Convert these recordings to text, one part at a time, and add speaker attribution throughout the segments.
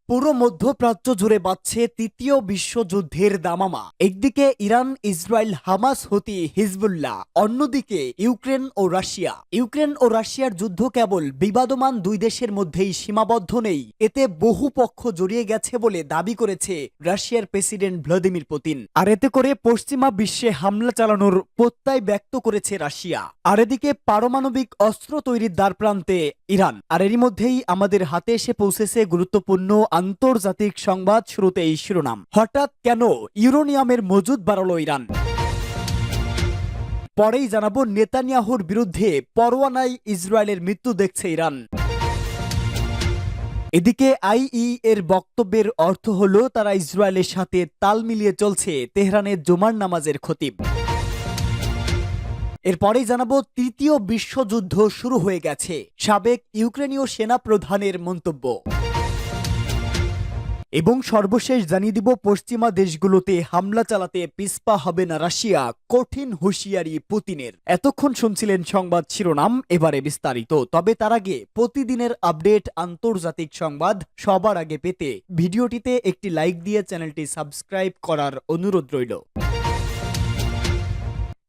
Speaker 1: পুরো মধ্যপ্রাচ্য জুড়ে বাজছে তৃতীয় বিশ্বযুদ্ধের দামামা। একদিকে ইরান, ইসরায়েল, হামাস, হুতি, হিজবুল্লাহ, অন্যদিকে ইউক্রেন ও রাশিয়ার যুদ্ধ কেবল বিবাদমান দুই দেশের মধ্যেই সীমাবদ্ধ নেই, এতে বহু পক্ষ জড়িয়ে গেছে বলে দাবি করেছে রাশিয়ার প্রেসিডেন্ট ভ্লাদিমির পুতিন। আর এতে করে পশ্চিমা বিশ্বে হামলা চালানোর প্রত্যয় ব্যক্ত করেছে রাশিয়া। আর এদিকে পারমাণবিক অস্ত্র তৈরির দ্বারপ্রান্তে ইরান। আর এরই মধ্যেই আমাদের হাতে এসে পৌঁছেছে গুরুত্বপূর্ণ আন্তর্জাতিক সংবাদ। শুরুতেই শিরোনাম। হঠাৎ কেন ইউরেনিয়ামের মজুদ বাড়ালো ইরান? পরেই জানাবো নেতানিয়াহুর বিরুদ্ধে পরোয়ানায় ইসরায়েলের মৃত্যু দেখছে ইরান। এদিকে এর বক্তব্যের অর্থ হলো তারা ইসরায়েলের সাথে তাল মিলিয়ে চলছে তেহরানের জুমার নামাজের খতিব। এরপরেই জানাবো তৃতীয় বিশ্বযুদ্ধ শুরু হয়ে গেছে, সাবেক ইউক্রেনীয় সেনা প্রধানের মন্তব্য। এবং সর্বশেষ জানিয়ে দিব পশ্চিমা দেশগুলোতে হামলা চালাতে পিছপা হবে না রাশিয়া, কঠিন হুঁশিয়ারি পুতিনের। এতক্ষণ শুনছিলেন সংবাদ শিরোনাম, এবারে বিস্তারিত। তবে তার আগে প্রতিদিনের আপডেট আন্তর্জাতিক সংবাদ সবার আগে পেতে ভিডিওটিতে একটি লাইক দিয়ে চ্যানেলটি সাবস্ক্রাইব করার অনুরোধ রইল।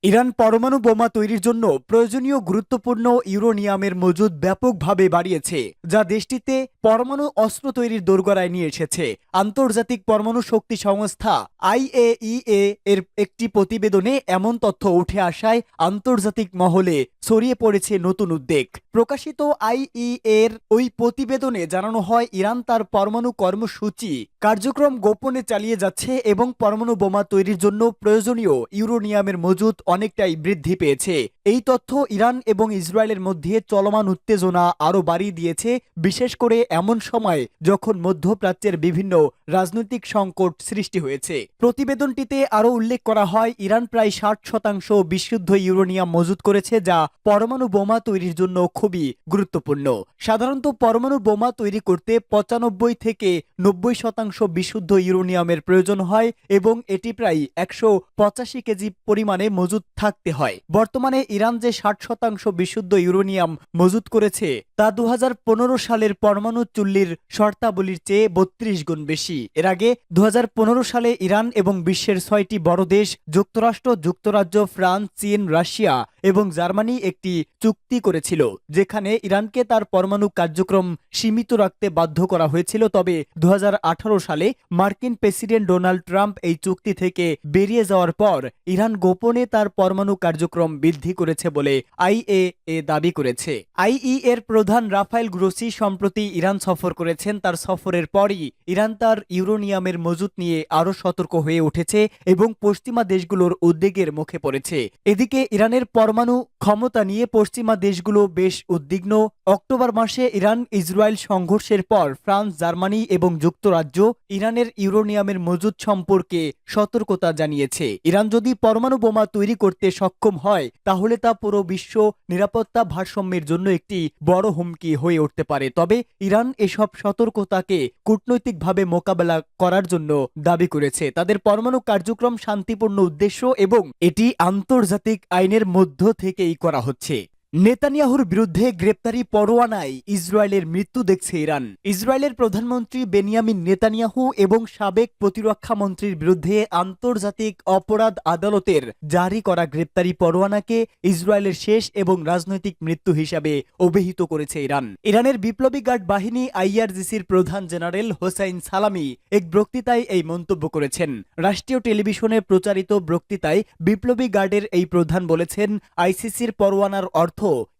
Speaker 1: ইরান পরমাণু বোমা তৈরির জন্য প্রয়োজনীয় গুরুত্বপূর্ণ ইউরেনিয়ামের মজুদ ব্যাপকভাবে বাড়িয়েছে, যা দেশটিতে পরমাণু অস্ত্র তৈরির দোরগোড়ায় নিয়ে এসেছে। আন্তর্জাতিক পরমাণু শক্তি সংস্থা IAEA এর একটি প্রতিবেদনে এমন তথ্য উঠে আসায় আন্তর্জাতিক মহলে ছড়িয়ে পড়েছে নতুন উদ্বেগ। প্রকাশিত IAEA এর ওই প্রতিবেদনে জানানো হয়, ইরান তার পরমাণু কর্মসূচি কার্যক্রম গোপনে চালিয়ে যাচ্ছে এবং পরমাণু বোমা তৈরির জন্য প্রয়োজনীয় ইউরেনিয়ামের মজুদ অনেকটাই বৃদ্ধি পেয়েছে। এই তথ্য ইরান এবং ইসরায়েলের মধ্যে চলমান উত্তেজনা আরও বাড়িয়ে দিয়েছে, বিশেষ করে এমন সময় যখন মধ্যপ্রাচ্যের বিভিন্ন রাজনৈতিক সংকট সৃষ্টি হয়েছে। প্রতিবেদনটিতে আরও উল্লেখ করা হয়, ইরান প্রায় 60% বিশুদ্ধ ইউরেনিয়াম মজুত করেছে, যা পরমাণু বোমা তৈরির জন্য খুবই গুরুত্বপূর্ণ। সাধারণত পরমাণু বোমা তৈরি করতে 95 থেকে 90% বিশুদ্ধ ইউরেনিয়ামের প্রয়োজন হয় এবং এটি প্রায় 185 কেজি পরিমাণে মজুত থাকতে হয়। বর্তমানে ইরান যে 60% বিশুদ্ধ ইউরেনিয়াম মজুত করেছে তা 2015 সালের পরমাণু চুল্লির শর্তাবলীর চেয়ে 32 গুণ বেশি। এর আগে 2015 সালে ইরান এবং বিশ্বের 6টি বড় দেশ যুক্তরাষ্ট্র, যুক্তরাজ্য, ফ্রান্স, চীন, রাশিয়া এবং জার্মানি একটি চুক্তি করেছিল, যেখানে ইরানকে তার পরমাণু কার্যক্রম সীমিত রাখতে বাধ্য করা হয়েছিল। তবে 2018 সালে মার্কিন প্রেসিডেন্ট ডোনাল্ড ট্রাম্প এই চুক্তি থেকে বেরিয়ে যাওয়ার পর ইরান গোপনে তার পরমাণু কার্যক্রম বৃদ্ধি করেছে বলে IAEA দাবি করেছে। IAEA এর প্রধান রাফায়েল গ্রোসি সম্প্রতি ইরান সফর করেছেন। তার সফরের পরই ইরান তার ইউরেনিয়ামের মজুত নিয়ে আরও সতর্ক হয়ে উঠেছে এবং পশ্চিমা দেশগুলোর উদ্বেগের মুখে পড়েছে। এদিকে ইরানের পরমাণু ক্ষমতা নিয়ে পশ্চিমা দেশগুলো বেশ উদ্বিগ্ন। অক্টোবর মাসে ইরান ইসরায়েল সংঘর্ষের পর ফ্রান্স, জার্মানি এবং যুক্তরাজ্য ইরানের ইউরেনিয়ামের মজুদ সম্পর্কে সতর্কতা জানিয়েছে। ইরান যদি পরমাণু বোমা তৈরি করতে সক্ষম হয়, তাহলে তা পুরো বিশ্ব নিরাপত্তা ভারসাম্যের জন্য একটি বড় হুমকি হয়ে উঠতে পারে। তবে ইরান এসব সতর্কতাকে কূটনৈতিকভাবে মোকাবেলা করার জন্য দাবি করেছে। তাদের পরমাণু কার্যক্রম শান্তিপূর্ণ উদ্দেশ্য এবং এটি আন্তর্জাতিক আইনের মধ্য থেকেই করা হচ্ছে। নেতানিয়াহুর বিরুদ্ধে গ্রেপ্তারি পরোয়ানায় ইসরায়েলের মৃত্যু দেখছে ইরান। ইসরায়েলের প্রধানমন্ত্রী বেনিয়ামিন নেতানিয়াহু এবং সাবেক প্রতিরক্ষা মন্ত্রীর বিরুদ্ধে আন্তর্জাতিক অপরাধ আদালতের জারি করা গ্রেপ্তারি পরোয়ানাকে ইসরায়েলের শেষ এবং রাজনৈতিক মৃত্যু হিসাবে অভিহিত করেছে ইরান। ইরানের বিপ্লবী গার্ড বাহিনী IRGCর প্রধান জেনারেল হোসাইন সালামি এক বক্তৃতায় এই মন্তব্য করেছেন। রাষ্ট্রীয় টেলিভিশনে প্রচারিত বক্তৃতায় বিপ্লবী গার্ডের এই প্রধান বলেছেন, ICCর পরোয়ানার অর্থ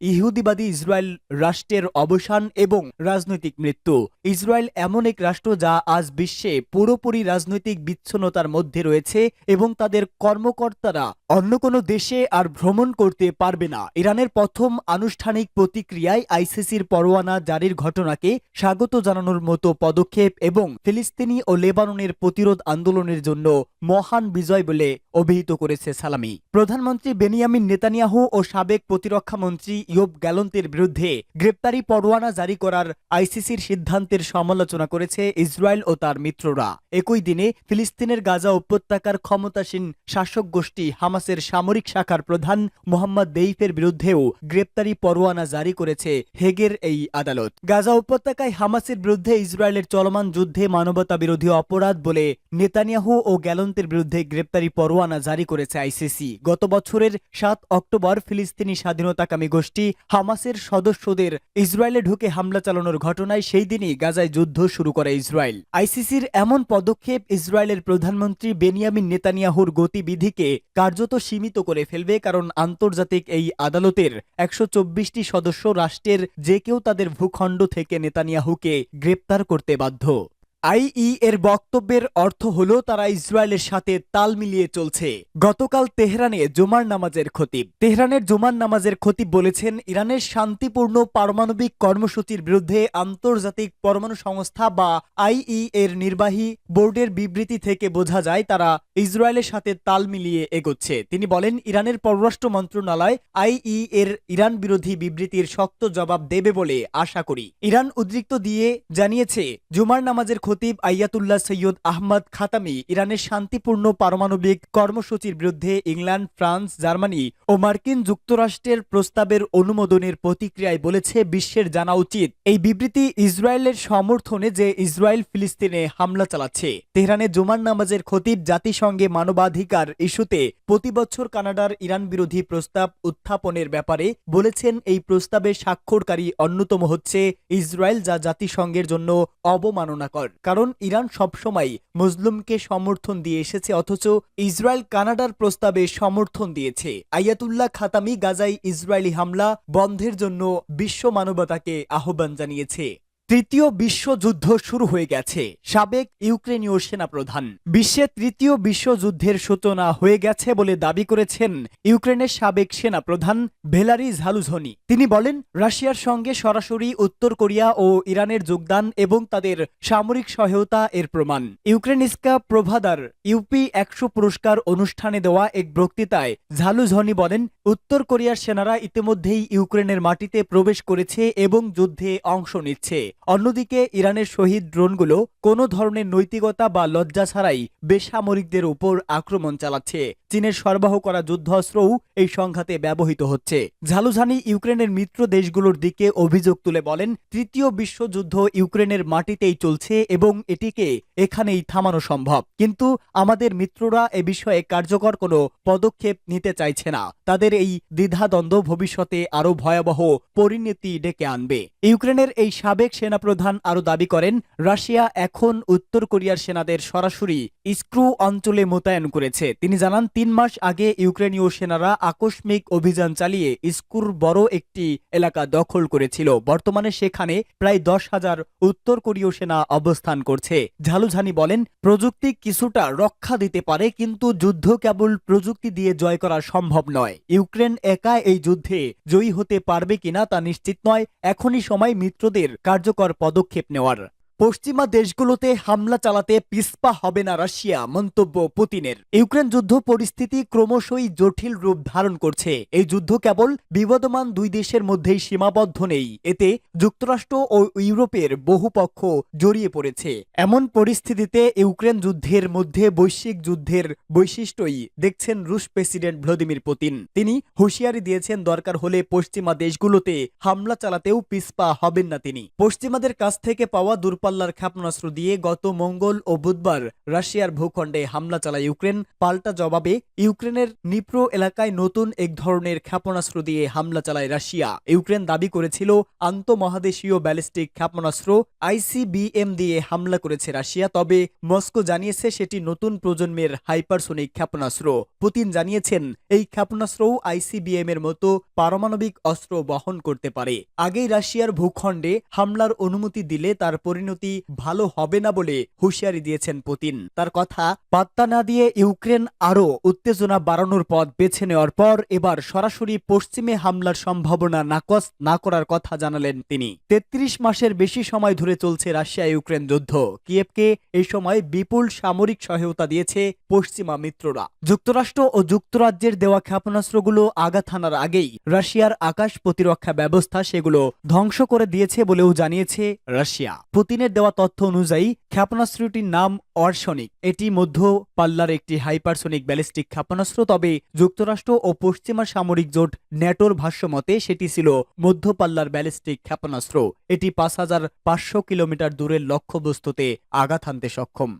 Speaker 1: ইহুদিবাদী ইসরায়েল রাষ্ট্রের অবসান এবং রাজনৈতিক মৃত্যু। ইসরায়েল এমন এক রাষ্ট্র যা আজ বিশ্বে পুরোপুরি রাজনৈতিক বিচ্ছিন্নতার মধ্যে রয়েছে এবং তাদের কর্মকর্তারা অন্য কোনো দেশে আর ভ্রমণ করতে পারবে না। ইরানের প্রথম আনুষ্ঠানিক প্রতিক্রিয়ায় ICCর পরোয়ানা জারির ঘটনাকে স্বাগত জানানোর মতো পদক্ষেপ এবং ফিলিস্তিনি ও লেবাননের প্রতিরোধ আন্দোলনের জন্য মহান বিজয় বলে অভিহিত করেছে সালামি। প্রধানমন্ত্রী বেনিয়ামিন নেতানিয়াহু ও সাবেক প্রতিরক্ষা প্রতিমন্ত্রী ইয়োব গ্যালন্তের বিরুদ্ধে গ্রেপ্তারি পরোয়ানা জারি করার আইসিসির সিদ্ধান্তের সমালোচনা করেছে ইসরায়েল ও তার মিত্ররা। একই দিনে ফিলিস্তিনের গাজা উপত্যকার ক্ষমতাসীন শাসক গোষ্ঠী হামাসের সামরিক শাখার প্রধান মোহাম্মদ দেইফের বিরুদ্ধেও গ্রেপ্তারি পরোয়ানা জারি করেছে হেগের এই আদালত। গাজা উপত্যকায় হামাসের বিরুদ্ধে ইসরায়েলের চলমান যুদ্ধে মানবতা বিরোধী অপরাধ বলে নেতানিয়াহু ও গ্যালন্তের বিরুদ্ধে গ্রেপ্তারি পরোয়ানা জারি করেছে আইসিসি। গত বছরের 7 অক্টোবর ফিলিস্তিনি স্বাধীনতাকামী গোষ্ঠী হামাসের সদস্যদের ইসরায়েলে ঢুকে হামলা চালানোর ঘটনায় সেই দিনই গাজায় যুদ্ধ শুরু করে ইসরায়েল। আইসিসির এমন পদক্ষেপ ইসরায়েলের প্রধানমন্ত্রী বেনিয়ামিন নেতানিয়াহুর গতিবিধিকে কার্যত সীমিত করে ফেলবে, কারণ আন্তর্জাতিক এই আদালতের 124টি সদস্য রাষ্ট্রের যে কেউ তাদের ভূখণ্ড থেকে নেতানিয়াহুকে গ্রেপ্তার করতে বাধ্য। আইই এর বক্তব্যের অর্থ হল তারা ইসরায়েলের সাথে তাল মিলিয়ে চলছে। গতকাল তেহরানে জুমার নামাজের খতিব তেহরানের জুমার নামাজের খতিব বলেছেন, ইরানের শান্তিপূর্ণ পারমাণবিক কর্মসূচির বিরুদ্ধে আন্তর্জাতিক পরমাণু সংস্থা বা আইই এর নির্বাহী বোর্ডের বিবৃতি থেকে বোঝা যায় তারা ইসরায়েলের সাথে তাল মিলিয়ে এগোচ্ছে। তিনি বলেন, ইরানের পররাষ্ট্র মন্ত্রণালয় আইই এর ইরান বিরোধী বিবৃতির শক্ত জবাব দেবে বলে আশা করি। ইরান উদ্রিক্ত দিয়ে জানিয়েছে, জুমার নামাজের খতিব আয়াতুল্লাহ সৈয়দ আহমদ খাতামি ইরানের শান্তিপূর্ণ পারমাণবিক কর্মসূচির বিরুদ্ধে ইংল্যান্ড, ফ্রান্স, জার্মানি ও মার্কিন যুক্তরাষ্ট্রের প্রস্তাবের অনুমোদনের প্রতিক্রিয়ায় বলেছে, বিশ্বের জানা উচিত এই বিবৃতি ইসরায়েলের সমর্থনে যে ইসরায়েল ফিলিস্তিনে হামলা চালাচ্ছে। তেহরানে জুমার নামাজের খতিব জাতিসংঘে মানবাধিকার ইস্যুতে প্রতি বছর কানাডার ইরান বিরোধী প্রস্তাব উত্থাপনের ব্যাপারে বলেছেন, এই প্রস্তাবে স্বাক্ষরকারী অন্যতম হচ্ছে ইসরায়েল, যা জাতিসংঘের জন্য অবমাননাকর। কারণ ইরান সবসময় মুসলিমকে সমর্থন দিয়ে এসেছে, অথচ ইসরায়েল কানাডার প্রস্তাবে সমর্থন দিয়েছে। আয়াতুল্লাহ খাতামি গাজায় ইসরায়েলি হামলা বন্ধের জন্য বিশ্ব মানবতাকে আহ্বান জানিয়েছে। তৃতীয় বিশ্বযুদ্ধ শুরু হয়ে গেছে, সাবেক ইউক্রেনীয় সেনাপ্রধান। বিশ্বে তৃতীয় বিশ্বযুদ্ধের সূচনা হয়ে গেছে বলে দাবি করেছেন ইউক্রেনের সাবেক সেনাপ্রধান ভ্যালেরি ঝালুঝনি। তিনি বলেন, রাশিয়ার সঙ্গে সরাসরি উত্তর কোরিয়া ও ইরানের যোগদান এবং তাদের সামরিক সহায়তা এর প্রমাণ। ইউক্রেনিস্কা প্রভাদার ইউপি 100 পুরস্কার অনুষ্ঠানে দেওয়া এক বক্তৃতায় ঝালুঝনি বলেন, উত্তর কোরিয়ার সেনারা ইতিমধ্যেই ইউক্রেনের মাটিতে প্রবেশ করেছে এবং যুদ্ধে অংশ নিচ্ছে। অন্যদিকে ইরানের শহীদ ড্রোনগুলো কোনো ধরনের নৈতিকতা বা লজ্জা ছাড়াই বেসামরিকদের উপর আক্রমণ চালাচ্ছে। চীনের সরবরাহ করা যুদ্ধাস্ত্রও এই সংঘাতে ব্যবহৃত হচ্ছে। ঝালুঝানি ইউক্রেনের মিত্র দেশগুলোর দিকে অভিযোগ তুলে বলেন, তৃতীয় বিশ্বযুদ্ধ ইউক্রেনের মাটিতেই চলছে এবং এটিকে এখানেই থামানো সম্ভব। কিন্তু আমাদের মিত্ররা এ বিষয়ে কার্যকর কোনো পদক্ষেপ নিতে চাইছে না। তাদের এই দ্বিধাদ্বন্দ্ব ভবিষ্যতে আরও ভয়াবহ পরিণতি ডেকে আনবে। ইউক্রেনের এই সাবেক সেনাপ্রধান আরও দাবি করেন, রাশিয়া এখন উত্তর কোরিয়ার সেনাদের সরাসরি ইস্ক্রু অঞ্চলে মোতায়েন করেছে। তিনি জানান, 3 মাস আগে ইউক্রেনীয় সেনারা আকস্মিক অভিযান চালিয়ে ইস্কুর বড় একটি এলাকা দখল করেছিল। বর্তমানে সেখানে প্রায় 10,000 উত্তর কোরীয় সেনা অবস্থান করছে। ঝালুঝানি বলেন, প্রযুক্তি কিছুটা রক্ষা দিতে পারে, কিন্তু যুদ্ধ কেবল প্রযুক্তি দিয়ে জয় করা সম্ভব নয়। ইউক্রেন একা এই যুদ্ধে জয়ী হতে পারবে কিনা তা নিশ্চিত নয়। এখনই সময় মিত্রদের কার্যকর পদক্ষেপ নেওয়ার। পশ্চিমা দেশগুলোতে হামলা চালাতে পিছপা হবে না রাশিয়া, মন্তব্য পুতিনের। ইউক্রেন যুদ্ধ পরিস্থিতি ক্রমশই জটিল রূপ ধারণ করছে। এই যুদ্ধ কেবল বিবদমান দুই দেশের মধ্যেই সীমাবদ্ধ নেই, এতে যুক্তরাষ্ট্র ও ইউরোপের বহু পক্ষ জড়িয়ে পড়েছে। এমন পরিস্থিতিতে ইউক্রেন যুদ্ধের মধ্যে বৈশ্বিক যুদ্ধের বৈশিষ্ট্যই দেখছেন রুশ প্রেসিডেন্ট ভ্লাদিমির পুতিন। তিনি হুঁশিয়ারি দিয়েছেন, দরকার হলে পশ্চিমা দেশগুলোতে হামলা চালাতেও পিছপা হবেন না তিনি। পশ্চিমাদের কাছ থেকে পাওয়া দূরপাল্লার ক্ষেপণাস্ত্র দিয়ে গত মঙ্গল ও বুধবার রাশিয়ার ভূখণ্ডে হামলা চালায় ইউক্রেন। পাল্টা জবাবে ইউক্রেনের নিপ্রো এলাকায় নতুন এক ধরনের ক্ষেপণাস্ত্র দিয়ে হামলা চালায় রাশিয়া। ইউক্রেন দাবি করেছিল আন্তঃমহাদেশীয় ব্যালিস্টিক ক্ষেপণাস্ত্র আইসিবিএম দিয়ে হামলা করেছে রাশিয়া, তবে মস্কো জানিয়েছে সেটি নতুন প্রজন্মের হাইপারসোনিক ক্ষেপণাস্ত্র। পুতিন জানিয়েছেন, এই ক্ষেপণাস্ত্রও আইসিবিএম এর মতো পারমাণবিক অস্ত্র বহন করতে পারে। আগেই রাশিয়ার ভূখণ্ডে হামলার অনুমতি দিলে তার পরিণতি পরিণতি ভালো হবে না বলে হুঁশিয়ারি দিয়েছেন পুতিন। তার কথা পাত্তা না দিয়ে ইউক্রেন আরও উত্তেজনা বাড়ানোর পথ বেছে নেওয়ার পর এবার সরাসরি পশ্চিমে হামলার সম্ভাবনা নাকচ না করার কথা জানালেন তিনি। ৩৩ মাসের বেশি সময় ধরে চলছে রাশিয়া ইউক্রেন যুদ্ধ। কিয়েভকে এই সময় বিপুল সামরিক সহায়তা দিয়েছে পশ্চিমা মিত্ররা। যুক্তরাষ্ট্র ও যুক্তরাজ্যের দেওয়া ক্ষেপণাস্ত্রগুলো আঘাত হানার আগেই রাশিয়ার আকাশ প্রতিরক্ষা ব্যবস্থা সেগুলো ধ্বংস করে দিয়েছে বলেও জানিয়েছে রাশিয়া। পুতিনের দেওয়া তথ্য অনুযায়ী ক্ষেপণাস্ত্রটির নাম অর্শনিক। এটি মধ্য পাল্লার একটি হাইপারসোনিক ব্যালিস্টিক ক্ষেপণাস্ত্র। তবে যুক্তরাষ্ট্র ও পশ্চিমা সামরিক জোট ন্যাটোর ভাষ্যমতে সেটি ছিল মধ্য পাল্লার ব্যালিস্টিক ক্ষেপণাস্ত্র। এটি ৫,৫০০ কিলোমিটার দূরের লক্ষ্যবস্তুতে আঘাত হানতে সক্ষম।